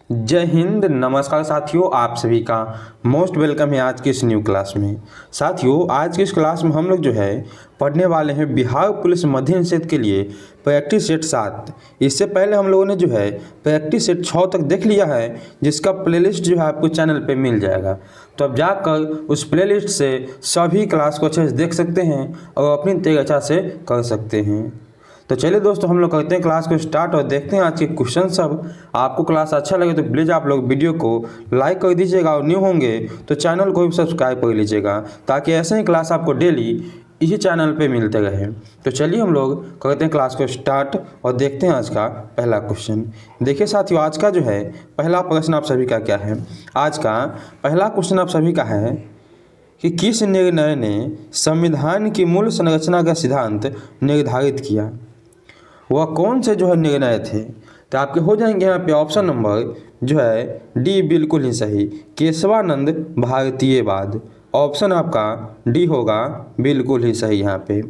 जय हिंद। नमस्कार साथियों, आप सभी का मोस्ट वेलकम है आज की इस न्यू क्लास में। साथियों, आज की इस क्लास में हम लोग जो है पढ़ने वाले हैं बिहार पुलिस मध्य निषेध के लिए प्रैक्टिस सेट 7। इससे पहले हम लोगों ने जो है प्रैक्टिस सेट 6 तक देख लिया है, जिसका प्लेलिस्ट जो है आपको चैनल पे मिल जाएगा। तो अब जाकर उस प्लेलिस्ट से सभी क्लास को अच्छे से देख सकते हैं और अपनी तरीका से कर सकते हैं। तो चलिए दोस्तों, हम लोग करते हैं क्लास को स्टार्ट और देखते हैं आज के क्वेश्चन सब। आपको क्लास अच्छा लगे तो प्लीज़ आप लोग वीडियो को लाइक कर दीजिएगा और न्यू होंगे तो चैनल को भी सब्सक्राइब कर लीजिएगा, ताकि ऐसे ही क्लास आपको डेली इसी चैनल पे मिलते रहे। तो चलिए हम लोग करते हैं क्लास को स्टार्ट और देखते हैं आज का पहला क्वेश्चन। देखिए साथियों, आज का जो है पहला प्रश्न आप सभी का क्या है। आज का पहला क्वेश्चन आप सभी का है कि किस निर्णय ने संविधान की मूल संरचना का सिद्धांत निर्धारित किया। वह कौन से जो है निर्णय थे। तो आपके हो जाएंगे यहाँ पे ऑप्शन नंबर जो है डी बिल्कुल ही सही, केशवानंद भारतीयवाद। ऑप्शन आपका डी होगा बिल्कुल ही सही यहाँ पे।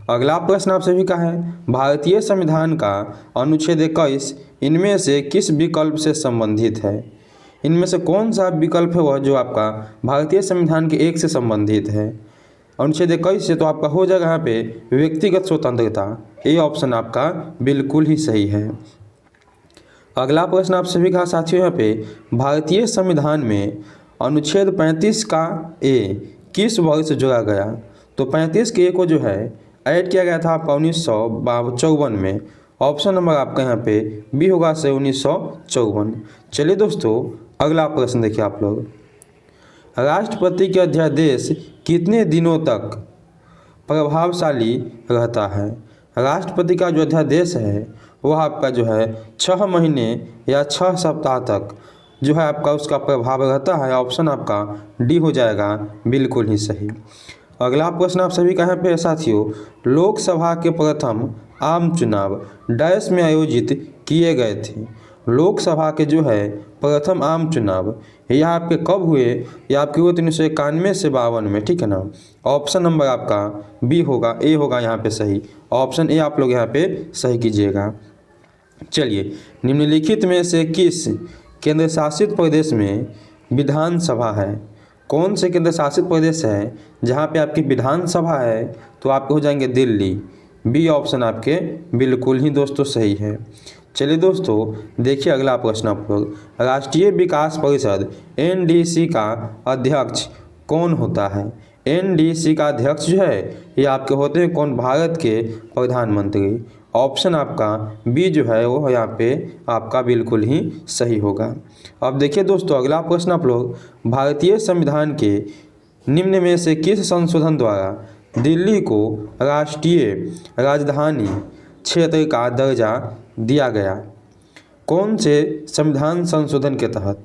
अगला प्रश्न आप सभी का है, भारतीय संविधान का अनुच्छेद 21 इनमें से किस विकल्प से संबंधित है। इनमें से कौन सा विकल्प है वह जो आपका भारतीय संविधान के 1 से संबंधित है। अनुच्छेद 21 से तो आपका हो जाएगा यहाँ पे व्यक्तिगत स्वतंत्रता। ये ऑप्शन आपका बिल्कुल ही सही है। अगला प्रश्न आप सभी का साथियों, यहाँ पे भारतीय संविधान में अनुच्छेद 35 का ए किस वर्ष जोड़ा गया। तो 35 के ए को जो है ऐड किया गया था आपका 1954 में। ऑप्शन नंबर आपका यहाँ पे बी होगा से 1954। चलिए दोस्तों, अगला प्रश्न देखिए आप लोग, राष्ट्रपति के अध्यादेश कितने दिनों तक प्रभावशाली रहता है। राष्ट्रपति का जो अध्यादेश है वह आपका जो है 6 महीने या 6 सप्ताह तक जो है आपका उसका प्रभाव रहता है। ऑप्शन आपका डी हो जाएगा बिल्कुल ही सही। अगला प्रश्न आप सभी का यहाँ पे साथियों, लोकसभा के प्रथम आम चुनाव डैश में आयोजित किए गए थे। लोकसभा के जो है प्रथम आम चुनाव यह आपके कब हुए, यह आपके हुए 1991 से 52 में, ठीक है ना। ऑप्शन नंबर आपका बी होगा, ए होगा यहाँ पे सही। ऑप्शन ए आप लोग यहाँ पे सही कीजिएगा। चलिए, निम्नलिखित में से किस केंद्र शासित प्रदेश में विधानसभा है। कौन से केंद्र शासित प्रदेश है जहाँ पे आपकी विधानसभा है। तो आपके हो जाएंगे दिल्ली। बी ऑप्शन आपके बिल्कुल ही दोस्तों सही है। चलिए दोस्तों, देखिए अगला प्रश्न आप लोग, राष्ट्रीय विकास परिषद एनडीसी का अध्यक्ष कौन होता है। एनडीसी का अध्यक्ष जो है ये आपके होते हैं कौन, भारत के प्रधानमंत्री। ऑप्शन आपका बी जो है वो यहाँ पे आपका बिल्कुल ही सही होगा। अब देखिए दोस्तों, अगला प्रश्न आप लोग, भारतीय संविधान के निम्न में से किस संशोधन द्वारा दिल्ली को राष्ट्रीय राजधानी क्षेत्र का दर्जा दिया गया। कौन से संविधान संशोधन के तहत।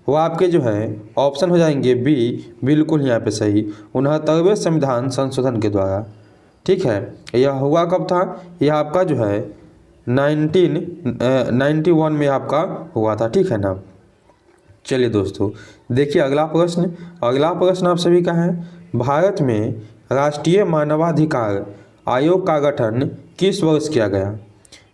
वो आपके जो है ऑप्शन हो जाएंगे बी बिल्कुल यहाँ पे सही, 69वें संविधान संशोधन के द्वारा, ठीक है। यह हुआ कब था, यह आपका जो है 1991 में आपका हुआ था, ठीक है ना। चलिए दोस्तों, देखिए अगला प्रश्न। अगला प्रश्न आप सभी का है, भारत में राष्ट्रीय मानवाधिकार आयोग का गठन किस वर्ष किया गया।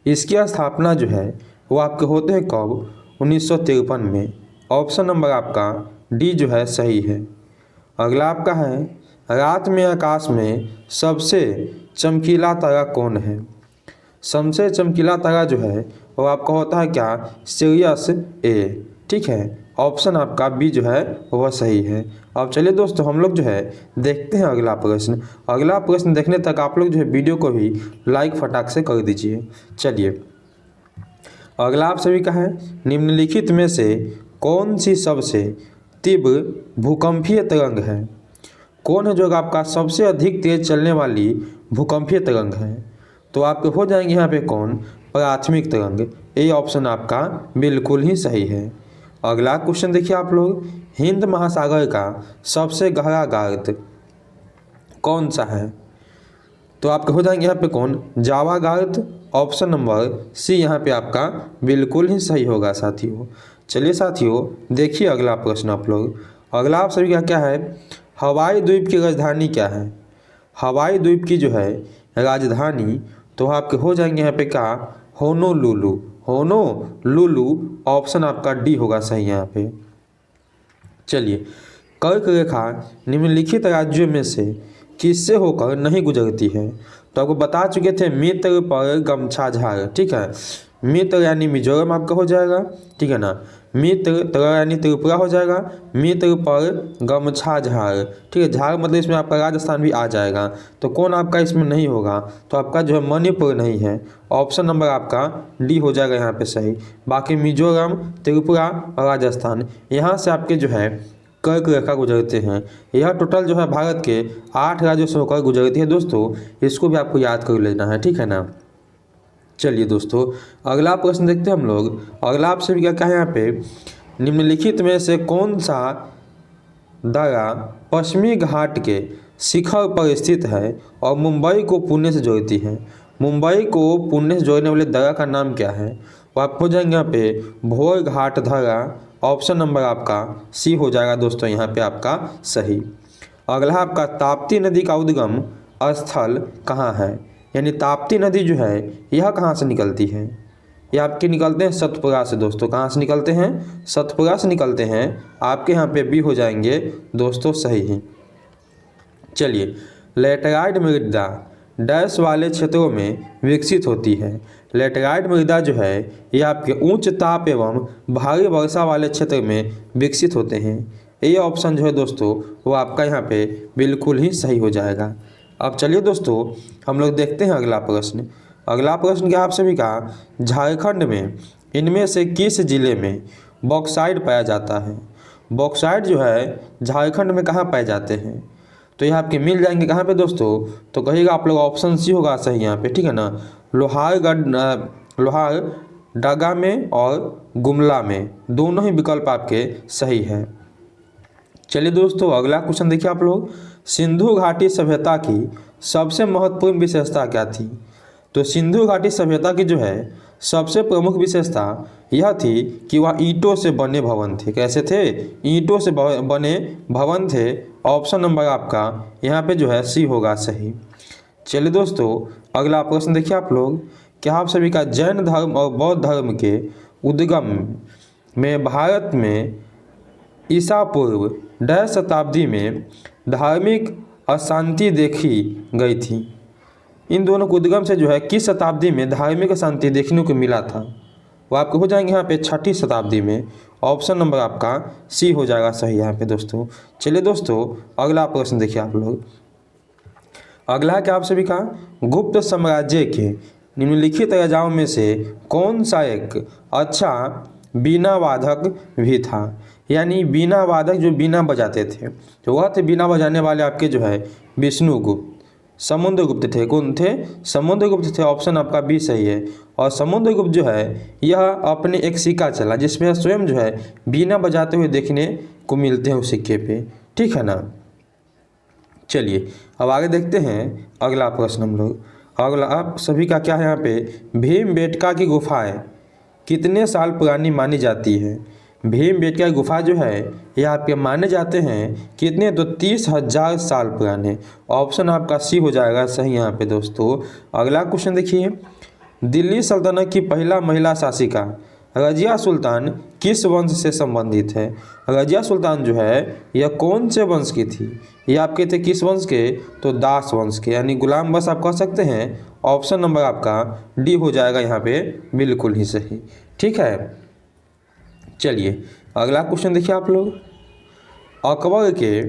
इसकी स्थापना जो है वो आपके होते हैं कब, 1953 में। ऑप्शन नंबर आपका डी जो है सही है। अगला आपका है, रात में आकाश में सबसे चमकीला तारा कौन है। सबसे चमकीला तारा जो है वो आपका होता है क्या, सिरियस ए, ठीक है। ऑप्शन आपका बी जो है वह सही है। अब चलिए दोस्तों, हम लोग जो है देखते हैं अगला प्रश्न। अगला प्रश्न देखने तक आप लोग जो है वीडियो को भी लाइक फटाक से कर दीजिए। चलिए, अगला आप सभी का है, निम्नलिखित में से कौन सी सबसे तीव्र भूकंपीय तरंग है। कौन है जो आपका सबसे अधिक तेज चलने वाली भूकंपीय तरंग है। तो आपके हो जाएंगे यहाँ पे कौन, प्राथमिक तरंग। ये ऑप्शन आपका बिल्कुल ही सही है। अगला क्वेश्चन देखिए आप लोग, हिंद महासागर का सबसे गहरा गर्त कौन सा है। तो आपके हो जाएंगे यहाँ पे कौन, जावा गर्त। ऑप्शन नंबर सी यहाँ पे आपका बिल्कुल ही सही होगा साथियों। चलिए साथियों, देखिए अगला प्रश्न आप लोग। अगला आप सभी का क्या है, हवाई द्वीप की राजधानी क्या है। हवाई द्वीप की जो है राजधानी तो आपके हो जाएंगे यहाँ पे क्या, होनोलुलु। होनोलुलु, ऑप्शन आपका डी होगा सही यहाँ पे। चलिए, कर्क रेखा निम्नलिखित राज्यों में से किससे होकर नहीं गुजरती है? तो आपको बता चुके थे मित्र पर गमछा झाड़, ठीक है। मित्र यानी मिजोरम आपका हो जाएगा, ठीक है ना। मित्र यानी त्रिपुरा हो जाएगा, मित्र पर गमछा झाड़, ठीक है। झाड़ मतलब इसमें आपका राजस्थान भी आ जाएगा। तो कौन आपका इसमें नहीं होगा? तो आपका जो है मणिपुर नहीं है, ऑप्शन नंबर आपका डी हो जाएगा यहाँ पे सही। बाकी मिजोरम, त्रिपुरा और राजस्थान, यहाँ से आपके जो है कर्क रेखा गुजरते हैं। यह टोटल जो है भारत के 8 राज्यों से होकर गुजरती है दोस्तों, इसको भी आपको याद कर लेना है, ठीक है ना। चलिए दोस्तों, अगला प्रश्न देखते हैं हम लोग। अगला आपसे भी क्या है यहाँ पे, निम्नलिखित में से कौन सा दर्रा पश्चिमी घाट के शिखर पर स्थित है और मुंबई को पुणे से जोड़ती है? मुंबई को पुणे से जोड़ने वाले दर्रा का नाम क्या है? वो आप हो जाएंगे यहाँ पे भोर घाट दर्रा, ऑप्शन नंबर आपका सी हो जाएगा दोस्तों यहाँ पे आपका सही। अगला आपका ताप्ती नदी का उद्गम स्थल कहाँ है? यानी ताप्ती नदी जो है यह कहाँ से निकलती है? ये आपके निकलते हैं सतपुरा से दोस्तों। कहाँ से निकलते हैं? सतपुरा से निकलते हैं। आपके यहाँ पे भी हो जाएंगे दोस्तों सही है। चलिए, लेटराइट मृदा डैश वाले क्षेत्रों में विकसित होती है। लेटराइट मृदा जो है यह आपके उच्च ताप एवं भारी वर्षा वाले क्षेत्र में विकसित होते हैं। ये ऑप्शन जो है दोस्तों वो आपका यहाँ पे बिल्कुल ही सही हो जाएगा। अब चलिए दोस्तों, हम लोग देखते हैं अगला प्रश्न। अगला प्रश्न क्या आपसे भी कहा, झारखंड में इनमें से किस जिले में बॉक्साइट पाया जाता है? बॉक्साइट जो है झारखंड में कहाँ पाए जाते हैं? तो यह आपके मिल जाएंगे कहाँ पे दोस्तों? तो कहिएगा आप लोग ऑप्शन सी होगा सही यहाँ पे, ठीक है ना। लोहारडगा में और गुमला में, दोनों ही विकल्प आपके सही है। चलिए दोस्तों, अगला क्वेश्चन देखिए आप लोग। सिंधु घाटी सभ्यता की सबसे महत्वपूर्ण विशेषता क्या थी? तो सिंधु घाटी सभ्यता की जो है सबसे प्रमुख विशेषता यह थी कि वह ईंटों से बने भवन थे। कैसे थे? ईंटों से बने भवन थे। ऑप्शन नंबर आपका यहाँ पे जो है सी होगा सही। चलिए दोस्तों, अगला प्रश्न देखिए आप लोग। क्या आप सभी का जैन धर्म और बौद्ध धर्म के उद्गम में भारत में ईसा पूर्व 10 शताब्दी में धार्मिक अशांति देखी गई थी? इन दोनों के उद्गम से जो है किस शताब्दी में धार्मिक अशांति देखने को मिला था? वो आपको हो जाएंगे यहाँ पे 6ठी शताब्दी में। ऑप्शन नंबर आपका सी हो जाएगा सही यहाँ पे दोस्तों। चलिए दोस्तों, अगला प्रश्न देखिए आप लोग। अगला क्या आपसे भी कहा, गुप्त साम्राज्य के निम्नलिखित राजाओं में से कौन सा एक अच्छा बीना वादक भी था? यानी बीना वादक जो बीना बजाते थे, तो वह थे बीना बजाने वाले आपके जो है विष्णुगुप्त। समुद्रगुप्त थे। कौन थे? समुद्रगुप्त थे। ऑप्शन आपका बी सही है। और समुद्रगुप्त जो है यह अपने एक सिक्का चला जिसमें स्वयं जो है बीना बजाते हुए देखने को मिलते हैं उस सिक्के पे, ठीक है ना। चलिए, अब आगे देखते हैं अगला प्रश्न हम लोग। अगला आप सभी का क्या है यहाँ पे, भीमबेटका की गुफाएं कितने साल पुरानी मानी जाती है? भीमबेटका की गुफा जो है यह आपके माने जाते हैं कितने? तो 30,000 साल पुराने। ऑप्शन आपका सी हो जाएगा सही यहाँ पे दोस्तों। अगला क्वेश्चन देखिए, दिल्ली सल्तनत की पहला महिला शासिका रजिया सुल्तान किस वंश से संबंधित है? रजिया सुल्तान जो है यह कौन से वंश की थी? ये आपके थे किस वंश के? तो दास वंश के, यानी गुलाम वंश आप कह सकते हैं। ऑप्शन नंबर आपका डी हो जाएगा यहाँ पे बिल्कुल ही सही, ठीक है। चलिए, अगला क्वेश्चन देखिए आप लोग। अकबर के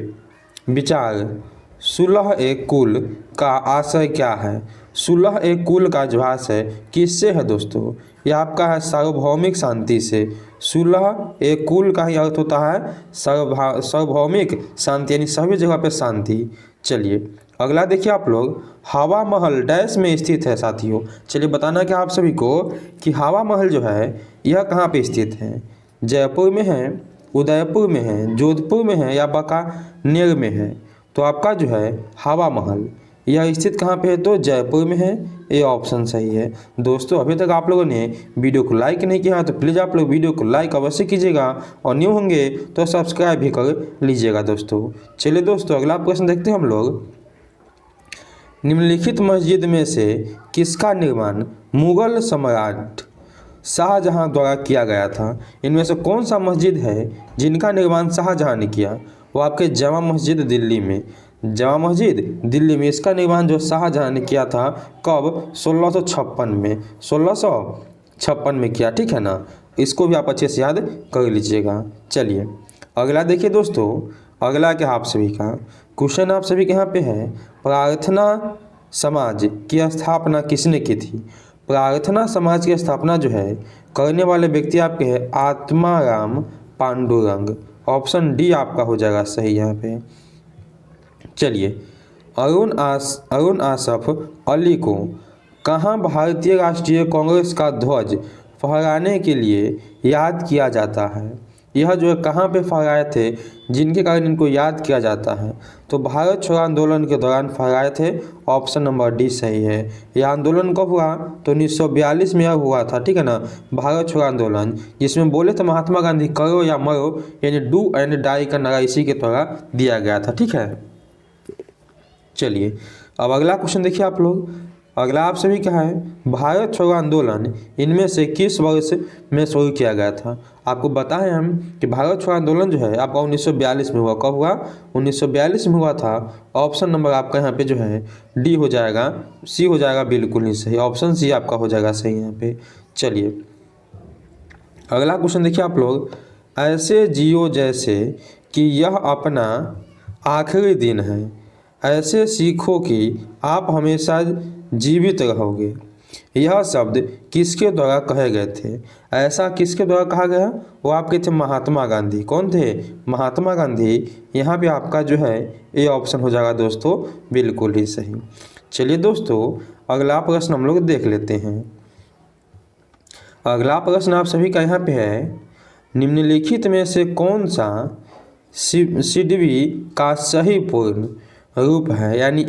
विचार सुलह-ए-कुल का आशय क्या है? सुलह-ए-कुल का जो आशय किससे है दोस्तों? यह आपका है सार्वभौमिक शांति से। सुलह-ए-कुल का ही अर्थ होता है सार्वभौमिक शांति, यानी सभी जगह पे शांति। चलिए, अगला देखिए आप लोग। हवा महल डैश में स्थित है साथियों। चलिए, बताना क्या आप सभी को कि हवा महल जो है यह कहाँ पे स्थित है? जयपुर में है, उदयपुर में है, जोधपुर में है या बीकानेर में है? तो आपका जो है हवा महल यह स्थित कहाँ पे है? तो जयपुर में है। ये ऑप्शन सही है दोस्तों। अभी तक आप लोगों ने वीडियो को लाइक नहीं किया तो प्लीज़ आप लोग वीडियो को लाइक अवश्य कीजिएगा और न्यू होंगे तो सब्सक्राइब भी कर लीजिएगा दोस्तों। चलिए दोस्तों, अगला प्रश्न देखते हैं हम लोग। निम्नलिखित मस्जिद में से किसका निर्माण मुगल सम्राट शाहजहां द्वारा किया गया था। इनमें से कौन सा मस्जिद है जिनका निर्माण शाहजहां ने किया? वो आपके जामा मस्जिद दिल्ली में, जामा मस्जिद दिल्ली में इसका निर्माण जो शाहजहां ने किया था कब? 1656 में, 1656 में किया, ठीक है ना। इसको भी आप अच्छे से याद कर लीजिएगा। चलिए अगला देखिए दोस्तों, अगला क्या आप सभी का क्वेश्चन आप सभी के यहाँ पे है, प्रार्थना समाज की स्थापना किसने की थी? प्रार्थना समाज की स्थापना जो है करने वाले व्यक्ति आपके हैं आत्माराम पांडुरंग। ऑप्शन डी आपका हो जाएगा सही यहाँ पे। चलिए अरुण आसफ अली को कहाँ भारतीय राष्ट्रीय कांग्रेस का ध्वज फहराने के लिए याद किया जाता है? यह जो है कहाँ पे फहराए थे जिनके कारण इनको याद किया जाता है? तो भारत छोड़ो आंदोलन के दौरान फहराए थे। ऑप्शन नंबर डी सही है। यह आंदोलन कब हुआ? तो 1942 में यह हुआ था, ठीक है ना, भारत छोड़ो आंदोलन, जिसमें बोले थे महात्मा गांधी करो या मरो, यानी डू एंड डाई का नारा इसी के द्वारा दिया गया था, ठीक है। चलिए अब अगला क्वेश्चन देखिए आप लोग, अगला आप सभी क्या है, भारत छोड़ो आंदोलन इनमें से किस वर्ष में शुरू किया गया था? आपको बताएं हम कि भारत छोड़ो आंदोलन जो है आपका 1942 में हुआ। कब हुआ? 1942 में हुआ था। ऑप्शन नंबर आपका यहाँ पे जो है डी हो जाएगा, सी हो जाएगा, बिल्कुल ही सही। ऑप्शन सी आपका हो जाएगा सही यहाँ पे। चलिए अगला क्वेश्चन देखिए आप लोग, ऐसे जियो जैसे कि यह अपना आखिरी दिन है, ऐसे सीखो कि आप हमेशा जीवित रहोगे। यह शब्द किसके द्वारा कहे गए थे? ऐसा किसके द्वारा कहा गया? वो आपके थे महात्मा गांधी। कौन थे? महात्मा गांधी। यहाँ पे आपका जो है ये ऑप्शन हो जाएगा दोस्तों, बिल्कुल ही सही। चलिए दोस्तों अगला प्रश्न हम लोग देख लेते हैं। अगला प्रश्न आप सभी का यहाँ पे है, निम्नलिखित में से कौन सा सिडबी का सही पूर्ण रूप है? यानी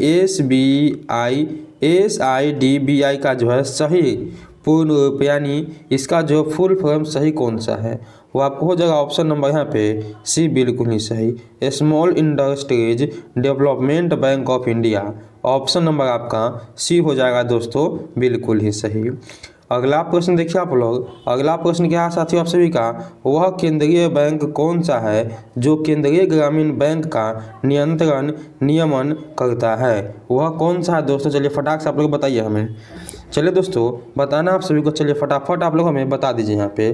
SIDBI का जो है सही पूर्ण रूप, यानी इसका जो फुल फॉर्म सही कौन सा है? वो आपको हो जाएगा ऑप्शन नंबर यहाँ पे सी, बिल्कुल ही सही, small industries development bank of India. Option number आपका सी हो जाएगा दोस्तों, बिल्कुल ही सही। अगला प्रश्न देखिए आप लोग, अगला प्रश्न क्या है साथियों आप सभी का, वह केंद्रीय बैंक कौन सा है जो केंद्रीय ग्रामीण बैंक का नियंत्रण नियमन करता है? वह कौन सा है दोस्तों? चलिए फटाक से आप लोग बताइए हमें। चलिए दोस्तों बताना आप सभी को, चलिए फटाफट आप लोग हमें बता दीजिए यहाँ पे।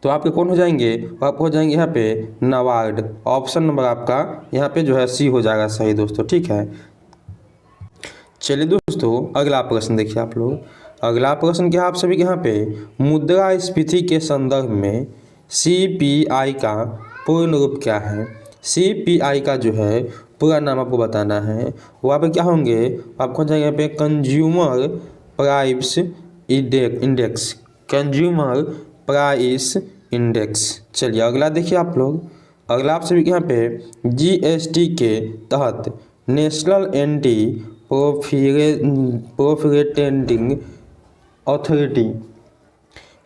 तो आपके कौन हो जाएंगे? आप हो जाएंगे यहाँ पे नाबार्ड। ऑप्शन नंबर आपका यहाँ पे जो है सी हो जाएगा सही दोस्तों, ठीक है। चलिए दोस्तों अगला प्रश्न देखिए आप लोग, अगला प्रश्न क्या आप सभी के यहाँ पे, मुद्रास्फीति के संदर्भ में CPI का पूर्ण रूप क्या है? CPI का जो है पूरा नाम आपको बताना है। वहाँ पे क्या होंगे? आपको हो जाएगा यहाँ पे consumer price index, consumer price index. चलिए अगला देखिए आप लोग, अगला आप सभी के यहाँ पे GST के तहत नेशनल एंटी प्रोफिटेटिंग अथॉरिटी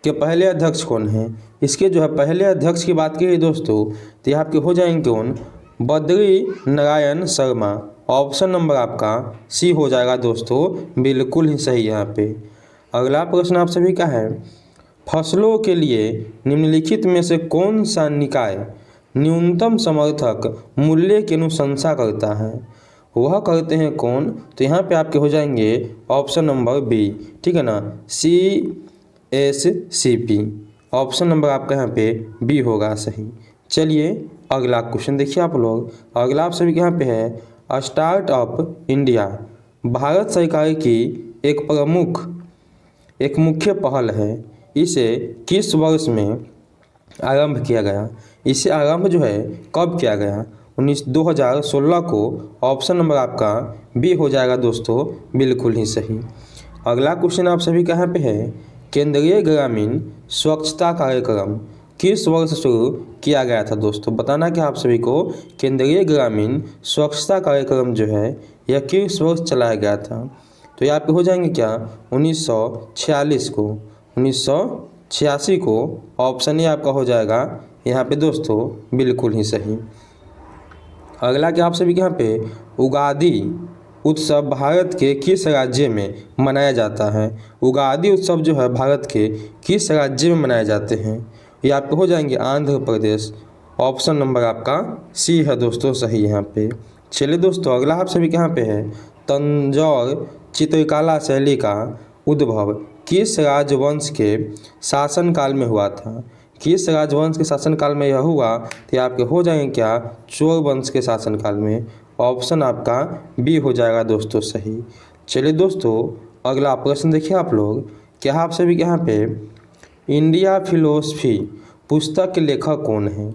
के पहले अध्यक्ष कौन हैं? इसके जो है पहले अध्यक्ष की बात की दोस्तों तो यहाँ आपके हो जाएंगे कौन? बद्री नारायण शर्मा। ऑप्शन नंबर आपका सी हो जाएगा दोस्तों, बिल्कुल ही सही यहाँ पे। अगला प्रश्न आप सभी का है, फसलों के लिए निम्नलिखित में से कौन सा निकाय न्यूनतम समर्थक मूल्य की अनुशंसा करता है? वह करते हैं कौन? तो यहाँ पे आपके हो जाएंगे ऑप्शन नंबर बी, ठीक है ना, CSCP। ऑप्शन नंबर आपका यहाँ पे बी होगा सही। चलिए अगला क्वेश्चन देखिए आप लोग, अगला आप सभी के यहाँ पे है, स्टार्टअप इंडिया भारत सरकार की एक मुख्य पहल है। इसे किस वर्ष में आरंभ किया गया? इसे आरंभ जो है कब किया गया? 2016 को। ऑप्शन नंबर आपका बी हो जाएगा दोस्तों, बिल्कुल ही सही। अगला क्वेश्चन आप सभी का यहाँ पे है, केंद्रीय ग्रामीण स्वच्छता कार्यक्रम किस वर्ष शुरू किया गया था? दोस्तों बताना क्या आप सभी को, केंद्रीय ग्रामीण स्वच्छता कार्यक्रम जो है यह किस वर्ष चलाया गया था? तो ये आपके हो जाएंगे क्या? 1946 को, 1986 को। ऑप्शन ए आपका हो जाएगा यहाँ पे दोस्तों, बिल्कुल ही सही। अगला क्या आप सभी के यहाँ पे, उत्सव भारत के किस राज्य में मनाया जाता है? उगादि उत्सव जो है भारत के किस राज्य में मनाए जाते हैं? ये आपके हो जाएंगे आंध्र प्रदेश। ऑप्शन नंबर आपका सी है दोस्तों सही यहाँ पे। चलिए दोस्तों अगला आप सभी के यहाँ पे है, तंजौर चित्रकला शैली का उद्भव किस राजवंश के शासनकाल में हुआ था? किस राजवंश के शासनकाल में यह हुआ? तो आपके हो जाएंगे क्या, चोल वंश के शासनकाल में। ऑप्शन आपका बी हो जाएगा दोस्तों सही। चलिए दोस्तों अगला प्रश्न देखिए आप लोग, क्या आप सभी के यहाँ पे इंडिया फिलोसफी पुस्तक के लेखक कौन है?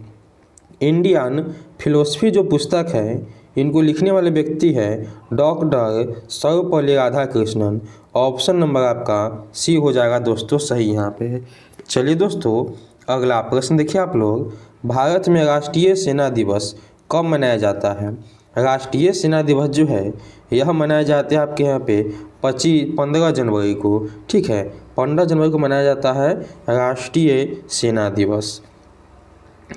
इंडियन फिलोसफी जो पुस्तक है इनको लिखने वाले व्यक्ति है doctor Sarvepalli Radhakrishnan. Option number आपका सी हो जाएगा दोस्तों सही यहाँ पे। चलिए दोस्तों अगला प्रश्न देखिए आप लोग, भारत में राष्ट्रीय सेना दिवस कब मनाया जाता है? राष्ट्रीय सेना दिवस जो है यह मनाया जाता है आपके यहाँ पे 15 जनवरी को। ठीक है, 15 जनवरी को मनाया जाता है राष्ट्रीय सेना दिवस।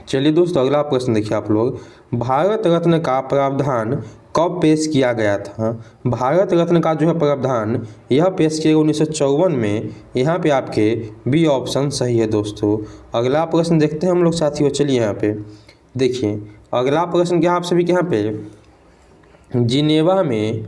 चलिए दोस्तों अगला प्रश्न देखिए आप लोग, भारत रत्न का प्रावधान कब पेश किया गया था? भारत रत्न का जो है प्रावधान यह पेश किया 1954 में। यहाँ पे आपके बी ऑप्शन सही है दोस्तों। अगला प्रश्न देखते हैं हम लोग साथियों। चलिए यहाँ पे देखिए अगला प्रश्न क्या आप सभी के यहाँ पे, जिनेवा में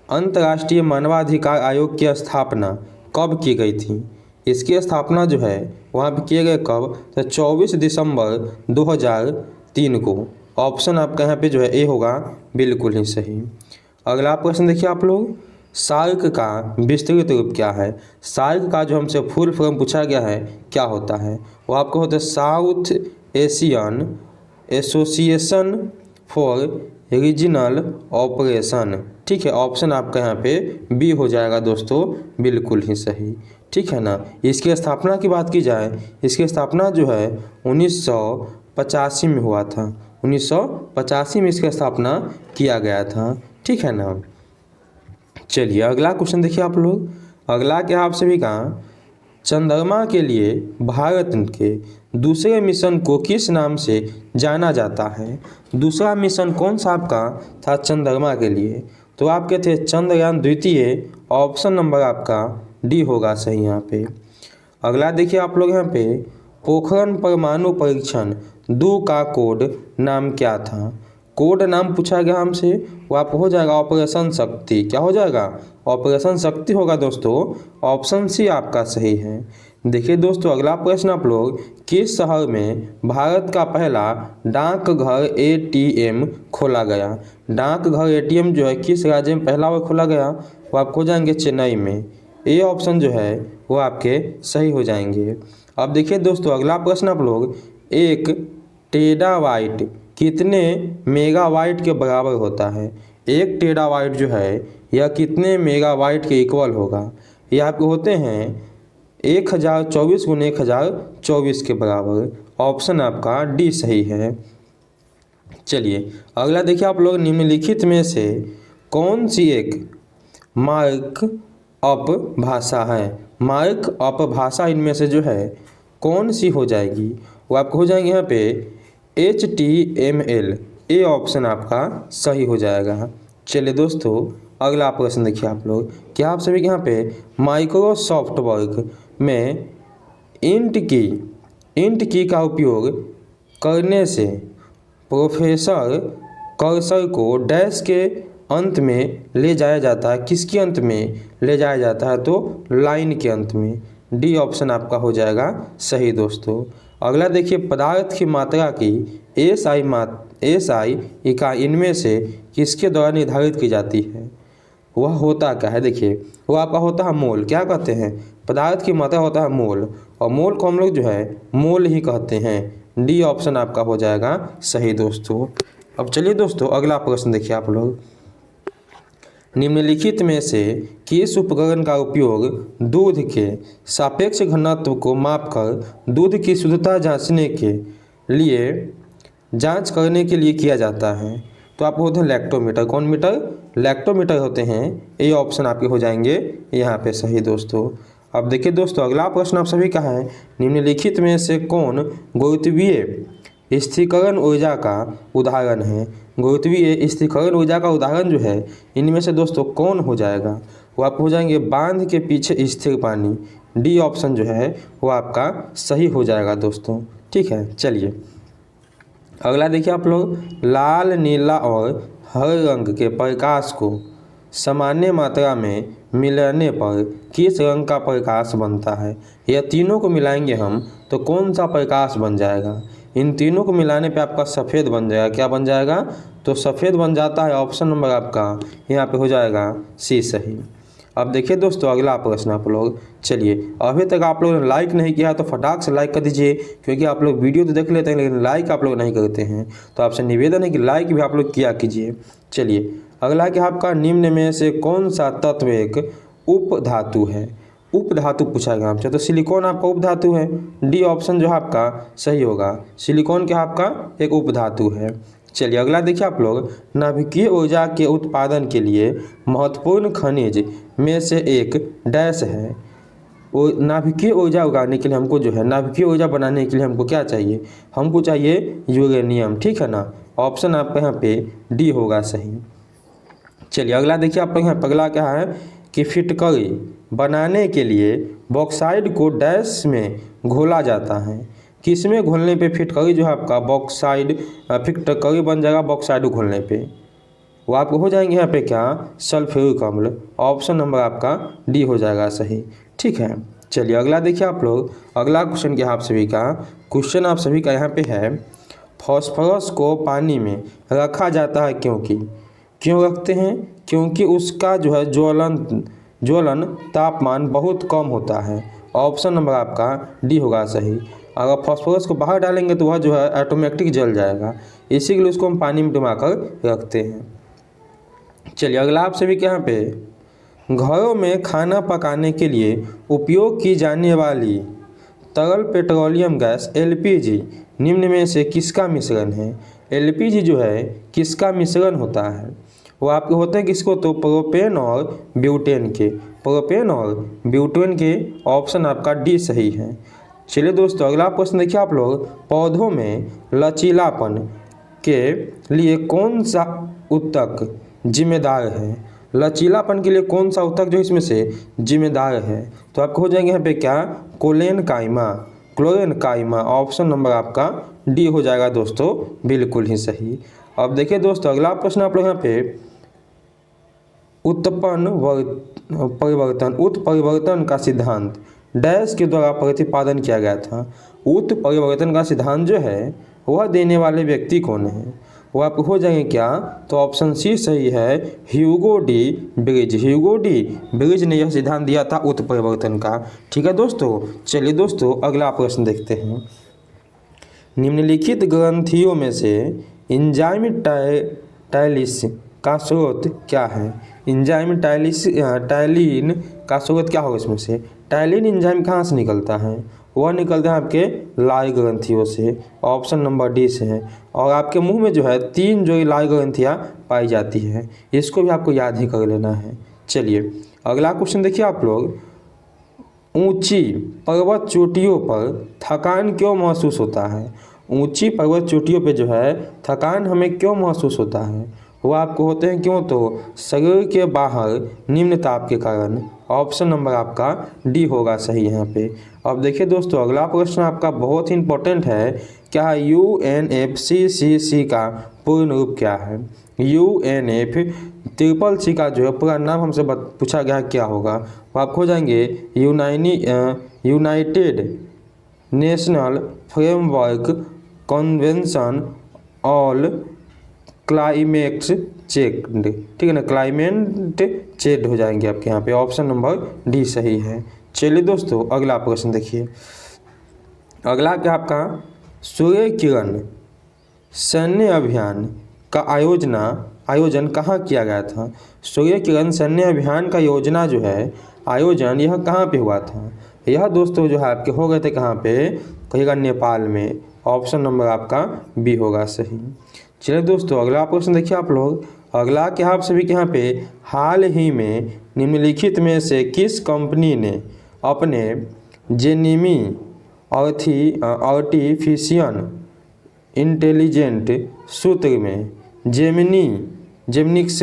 अंतर्राष्ट्रीय मानवाधिकार आयोग की स्थापना कब की गई थी? इसकी स्थापना जो है वहाँ पे किए गए कब? तो 24 दिसंबर 2003 को। ऑप्शन आपका यहाँ पे जो है ए होगा बिल्कुल ही सही। अगला प्रश्न देखिए आप लोग, सार्क का विस्तृत रूप क्या है? सार्क का जो हमसे फुल फॉर्म पूछा गया है क्या होता है? वो आपको होता है south Asian association for regional operation. ठीक है, ऑप्शन आपका यहाँ पे बी हो जाएगा दोस्तों बिल्कुल ही सही। ठीक है ना। इसकी स्थापना की बात की जाए, इसकी स्थापना जो है 1985 में हुआ था। 1985 में इसकी स्थापना किया गया था। ठीक है ना। चलिए अगला क्वेश्चन देखिए आप लोग, अगला क्या आप सभी का, चंद्रमा के लिए भारत के दूसरे मिशन को किस नाम से जाना जाता है? दूसरा मिशन कौन सा आपका था चंद्रमा के लिए? तो आपके थे चंद्रयान द्वितीय। ऑप्शन नंबर आपका डी होगा सही यहाँ पे। अगला देखिए आप लोग यहाँ पे, पोखरण परमाणु परीक्षण 2 का कोड नाम क्या था? कोड नाम पूछा गया हमसे, वो आपको हो जाएगा ऑपरेशन शक्ति। क्या हो जाएगा? ऑपरेशन शक्ति होगा दोस्तों। ऑप्शन सी आपका सही है। देखिए दोस्तों अगला प्रश्न आप लोग, किस शहर में भारत का पहला डाकघर एटीएम खोला गया? डाकघर एटीएम जो है किस राज्य में पहला बार खोला गया? वो आपको हो जाएंगे चेन्नई में। ए ऑप्शन जो है वो आपके सही हो जाएंगे। अब देखिए दोस्तों अगला प्रश्न आप लोग, एक टेराबाइट कितने मेगाबाइट के बराबर होता है? एक टेराबाइट जो है यह कितने मेगाबाइट के इक्वल होगा? ये आपके होते हैं 1024 × 1024 के बराबर। ऑप्शन आपका डी सही है। चलिए अगला देखिए आप लोग, निम्नलिखित में से कौन सी एक मार्क अप भाषा है? मार्क अप भाषा इनमें से जो है कौन सी हो जाएगी? वो आपको हो जाएंगे यहाँ पे HTML। ए ऑप्शन आपका सही हो जाएगा। चलिए दोस्तों अगला प्रश्न देखिए आप लोग, क्या आप सभी के यहाँ पे माइक्रोसॉफ्ट वर्क में इंट की का उपयोग करने से प्रोफेसर कर्सर को डैश के अंत में ले जाया जाता है? किसके अंत में ले जाया जाता है? तो लाइन के अंत में। डी ऑप्शन आपका हो जाएगा सही दोस्तों। अगला देखिए, पदार्थ की मात्रा की एसआई इकाई इनमें से किसके द्वारा निर्धारित की जाती है? वह होता क्या है? देखिए वो आपका होता है मोल। क्या कहते हैं? पदार्थ की मात्रा होता है मोल, और मोल को हम लोग जो है मोल ही कहते हैं। डी ऑप्शन आपका हो जाएगा सही दोस्तों। अब चलिए दोस्तों अगला प्रश्न देखिए आप लोग, निम्नलिखित में से किस उपकरण का उपयोग दूध के सापेक्ष घनत्व को मापकर दूध की शुद्धता जांचने के लिए जांच करने के लिए किया जाता है? तो आपको होते हैं लैक्टोमीटर। कौन मीटर? लैक्टोमीटर होते हैं। ये ऑप्शन आपके हो जाएंगे यहाँ पे सही दोस्तों। अब देखिए दोस्तों अगला प्रश्न आप सभी का है, निम्नलिखित में से कौन गुरुत्वीय स्थिरीकरण ऊर्जा का उदाहरण है? गुरुत्वीय स्थिरीकरण ऊर्जा का उदाहरण जो है इनमें से दोस्तों कौन हो जाएगा? वो आप हो जाएंगे बांध के पीछे स्थिर पानी। डी ऑप्शन जो है वो आपका सही हो जाएगा दोस्तों। ठीक है, चलिए अगला देखिए आप लोग, लाल, नीला और हरे रंग के प्रकाश को सामान्य मात्रा में मिलाने पर किस रंग का प्रकाश बनता है? यह तीनों को मिलाएंगे हम तो कौन सा प्रकाश बन जाएगा? इन तीनों को मिलाने पे आपका सफ़ेद बन जाएगा। क्या बन जाएगा? तो सफ़ेद बन जाता है। ऑप्शन नंबर आपका यहाँ पे हो जाएगा सी सही। अब देखिए दोस्तों अगला प्रश्न आप लोग, चलिए अभी तक आप लोगों ने लाइक नहीं किया तो फटाक से लाइक कर दीजिए, क्योंकि आप लोग वीडियो तो देख लेते हैं लेकिन लाइक आप लोग नहीं करते हैं, तो आपसे निवेदन है कि लाइक भी आप लोग किया कीजिए। चलिए अगला कि आपका निम्न में से कौन सा तत्व एक उपधातु है? उपधातु पूछा गया आपसे, तो सिलिकॉन आपका उपधातु है। डी ऑप्शन जो है आपका सही होगा, सिलिकॉन क्या आपका एक उपधातु है। चलिए अगला देखिए आप लोग, नाभिकीय ऊर्जा के उत्पादन के लिए महत्वपूर्ण खनिज में से एक डैश है। वो नाभिकीय ऊर्जा उगाने के लिए हमको जो है, नाभिकीय ऊर्जा बनाने के लिए हमको क्या चाहिए? हमको चाहिए यूरेनियम। ठीक है ना, ऑप्शन आपका यहाँ पे डी होगा सही। चलिए अगला देखिए आप लोग यहाँ अगला क्या है कि फिटकरी बनाने के लिए बॉक्साइड को डैश में घोला जाता है। किस में घोलने पे फिटकरी जो है आपका बॉक्साइड फिटकरी बन जाएगा? बॉक्साइड घोलने पे वो आपको हो जाएंगे यहाँ पे क्या? सल्फ्यूरिक अम्ल। ऑप्शन नंबर आपका डी हो जाएगा सही। ठीक है, चलिए अगला देखिए आप लोग, अगला क्वेश्चन क्या आप सभी का क्वेश्चन आप सभी का यहाँ पे है, फॉस्फोरस को पानी में रखा जाता है क्यों रखते हैं? क्योंकि उसका जो है ज्वलन तापमान बहुत कम होता है। ऑप्शन नंबर आपका डी होगा सही। अगर फॉस्फोरस को बाहर डालेंगे तो वह जो है ऑटोमेटिक जल जाएगा, इसी के लिए उसको हम पानी में डुबा कर रखते हैं। चलिए अगला आप सभी के यहाँ पे, घरों में खाना पकाने के लिए उपयोग की जाने वाली तरल पेट्रोलियम गैस एलपीजी निम्न में से किसका मिश्रण है? एलपीजी जो है किसका मिश्रण होता है? वो आपके होते हैं किसको? तो प्रोपेन और ब्यूटेन के। प्रोपेन और ब्यूटेन के ऑप्शन आपका डी सही है। चलिए दोस्तों अगला प्रश्न देखिए आप लोग, पौधों में लचीलापन के लिए कौन सा ऊतक जिम्मेदार है? लचीलापन के लिए कौन सा ऊतक जो इसमें से जिम्मेदार है? तो आपको हो जाएंगे यहाँ पे क्या? क्लोरेनकाइमा। ऑप्शन नंबर आपका डी हो जाएगा दोस्तों, बिल्कुल ही सही। अब देखिए दोस्तों अगला प्रश्न आप लोग यहाँ पे, उत्परिवर्तन का सिद्धांत डैश के द्वारा प्रतिपादन किया गया था। उत्परिवर्तन का सिद्धांत जो है वह देने वाले व्यक्ति कौन है? वो आपको हो जाएंगे क्या? तो ऑप्शन सी सही है, Hugo de bridge. Hugo de bridge ने यह सिद्धांत दिया था उत्परिवर्तन का। ठीक है दोस्तों, चलिए दोस्तों अगला प्रश्न देखते हैं, निम्नलिखित ग्रंथियों में से एंजाइम टायलिस का स्रोत क्या है? एंजाइम टायलिन का स्रोत क्या होगा इसमें से? टायलिन एंजाइम कहाँ से निकलता है? वह निकलता है आपके लाल ग्रंथियों से। ऑप्शन नंबर डी से है। और आपके मुंह में जो है 3 जो लाल ग्रंथियाँ पाई जाती हैं, इसको भी आपको याद ही कर लेना है। चलिए अगला क्वेश्चन देखिए आप लोग, ऊंची पर्वत चोटियों पर थकान क्यों महसूस होता है? ऊंची पर्वत चोटियों पे जो है थकान हमें क्यों महसूस होता है? वो आपको होते हैं क्यों? तो शरीर के बाहर निम्न ताप के कारण। ऑप्शन नंबर आपका डी होगा सही यहाँ पे। अब देखिए दोस्तों अगला प्रश्न आपका बहुत ही इंपॉर्टेंट है, क्या UNFCCC का पूर्ण रूप क्या है? UNFCCC का जो है पूरा नाम हमसे पूछा गया क्या होगा? वो आप हो जाएंगे United national framework convention all climate change. ठीक है ना, क्लाइमेट चेंज हो जाएंगे आपके यहाँ पे। ऑप्शन नंबर डी सही है। चलिए दोस्तों अगला प्रश्न देखिए, अगला क्या आपका, सूर्य किरण सैन्य अभियान का आयोजन कहाँ किया गया था? सूर्य किरण सैन्य अभियान का योजना जो है आयोजन यह कहाँ पे हुआ था? यह दोस्तों जो है आपके हो गए थे कहाँ पे? कहिएगा नेपाल में। ऑप्शन नंबर आपका बी होगा सही। चलिए दोस्तों अगला प्रश्न देखिए आप लोग, अगला क्या आप सभी के यहाँ पे, हाल ही में निम्नलिखित में से किस कंपनी ने अपने जेनिमी आर्टिफिशियल इंटेलिजेंट सूत्र में जेमिनिक्स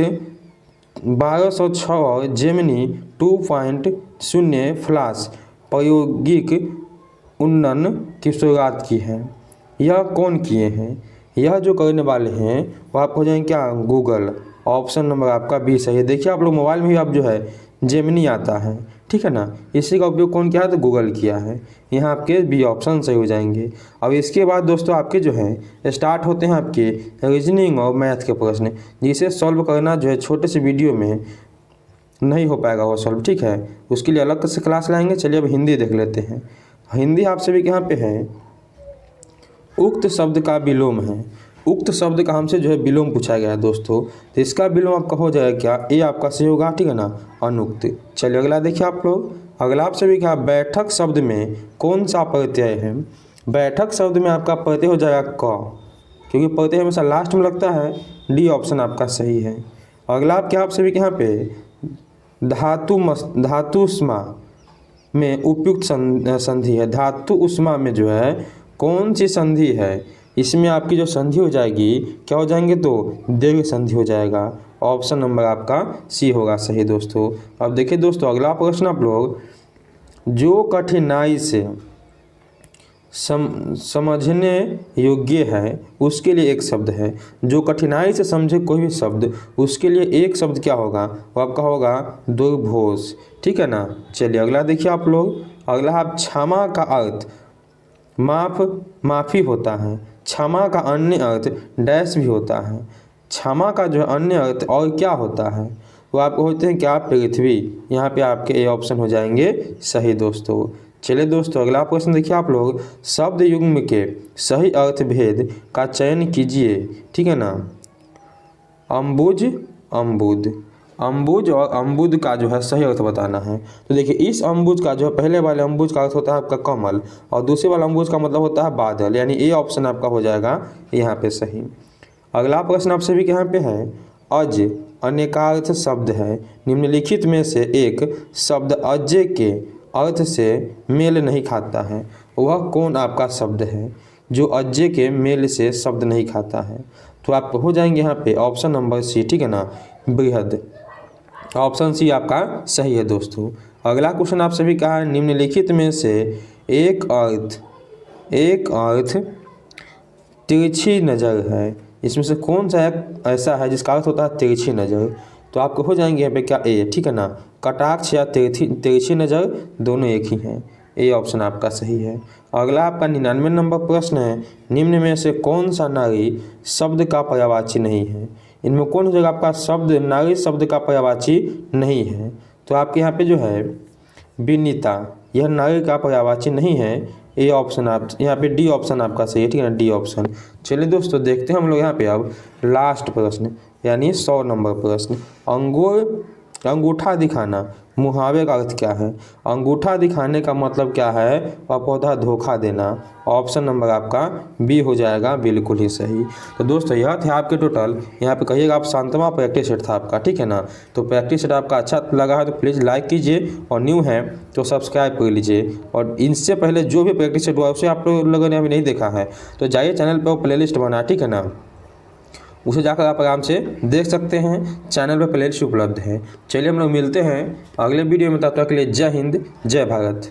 1206 और जेमिनी 2.0 फ्लैश प्रायोगिक उन्नयन की शुरुआत की है। यह कौन किए हैं? यह जो करने वाले हैं वो आप हो जाएंगे क्या? गूगल। ऑप्शन नंबर आपका बी सही है। देखिए आप लोग मोबाइल में भी आप जो है जेमिनी आता है, ठीक है ना, इसी का उपयोग कौन किया है? तो गूगल किया है। यहाँ आपके बी ऑप्शन सही हो जाएंगे। अब इसके बाद दोस्तों आपके जो है स्टार्ट होते हैं आपके रीजनिंग और मैथ के प्रश्न, जिसे सॉल्व करना जो है छोटे से वीडियो में नहीं हो पाएगा वो सॉल्व, ठीक है, उसके लिए अलग से क्लास लाएंगे। चलिए अब हिंदी देख लेते हैं। हिंदी आप सभी के यहाँ पे है, उक्त शब्द का विलोम है। उक्त शब्द का हमसे जो है विलोम पूछा गया है दोस्तों, तो इसका विलोम आपका हो जाएगा क्या? ए आपका सही होगा, ठीक है ना, अनुक्त। चलिए अगला देखिए आप लोग। अगला आप सभी क्या? बैठक शब्द में कौन सा प्रत्यय है? बैठक शब्द में आपका प्रत्यय हो जाएगा क, क्योंकि प्रत्यय हमेशा लास्ट में लगता है। डी ऑप्शन आपका सही है। अगला आप क्या? आप सभी के यहाँ पे धातुष्मा में उपयुक्त संधि है। धातु उष्मा में जो है कौन सी संधि है? इसमें आपकी जो संधि हो जाएगी क्या हो जाएंगे? तो दीर्घ संधि हो जाएगा। ऑप्शन नंबर आपका सी होगा सही दोस्तों। अब देखिए दोस्तों अगला प्रश्न आप लोग, जो कठिनाई से समझने योग्य है उसके लिए एक शब्द है। जो कठिनाई से समझे कोई भी शब्द उसके लिए एक शब्द क्या होगा? वो आपका होगा दुर्भोज, ठीक है ना। चलिए अगला देखिए आप लोग। अगला आप क्षमा का अर्थ माफ़ी होता है। क्षमा का अन्य अर्थ डैश भी होता है। क्षमा का जो अन्य अर्थ और क्या होता है? वो आपको होते हैं क्या? पृथ्वी। यहाँ पे आपके ए ऑप्शन हो जाएंगे सही दोस्तों। चलिए दोस्तों अगला प्रश्न देखिए आप लोग, शब्द युग्म के सही अर्थ भेद का चयन कीजिए, ठीक है ना। अम्बुज, अम्बुद। अम्बुज और अम्बुद का जो है सही अर्थ बताना है। तो देखिए इस अम्बुज का जो है पहले वाले अम्बुज का अर्थ होता है आपका कमल, और दूसरे वाला अम्बुज का मतलब होता है बादल, यानी ए ऑप्शन आपका हो जाएगा यहाँ पे सही। अगला प्रश्न आप सभी के यहाँ पे है, अज अनेकार्थ शब्द है। निम्नलिखित में से एक शब्द अजय के अर्थ से मेल नहीं खाता है। वह कौन आपका शब्द है जो अजय के मेल से शब्द नहीं खाता है? तो आप हो जाएंगे यहाँ पे ऑप्शन नंबर सी, ठीक है ना, बृहद। ऑप्शन सी आपका सही है दोस्तों। अगला क्वेश्चन आप सभी का है, निम्नलिखित में से एक अर्थ तिरछी नज़र है। इसमें से कौन सा ऐसा है जिसका अर्थ होता है तिरछी नज़र? तो आपको हो जाएंगे यहाँ पे क्या? ए, ठीक है ना। कटाक्ष या तिरछी नज़र दोनों एक ही हैं। ए ऑप्शन आपका सही है। अगला आपका 99 नंबर प्रश्न है, निम्न में से कौन सा नारी शब्द का पर्यायवाची नहीं है? इनमें कौन जगह आपका शब्द नारी शब्द का पर्यायवाची नहीं है? तो आपके यहाँ पे जो है विनीता, यह नारी का पर्यायवाची नहीं है। ए ऑप्शन आप यहाँ पे डी ऑप्शन आपका सही है, ठीक है ना, डी ऑप्शन। चलिए दोस्तों देखते हैं हम लोग यहाँ पे अब लास्ट प्रश्न, यानी 100 नंबर प्रश्न। अंगूठा दिखाना मुहावरे का अर्थ क्या है? अंगूठा दिखाने का मतलब क्या है? वह पौधा धोखा देना। ऑप्शन नंबर आपका बी हो जाएगा बिल्कुल ही सही। तो दोस्तों यह थे आपके टोटल, यहाँ पे कहिएगा आप शांतमा प्रैक्टिस सेट था आपका, ठीक है ना। तो प्रैक्टिस सेट आपका अच्छा लगा है तो प्लीज़ लाइक कीजिए, और न्यू है तो सब्सक्राइब कर लीजिए। और इनसे पहले जो भी प्रैक्टिस सेट हुआ उसे आप लोगों ने अभी नहीं देखा है तो जाइए चैनल पर प्लेलिस्ट बना, ठीक है ना, उसे जाकर आप आराम से देख सकते हैं। चैनल पर प्लेलिस्ट उपलब्ध है। चलिए हम लोग मिलते हैं अगले वीडियो में, तब तक के लिए जय हिंद जय भारत।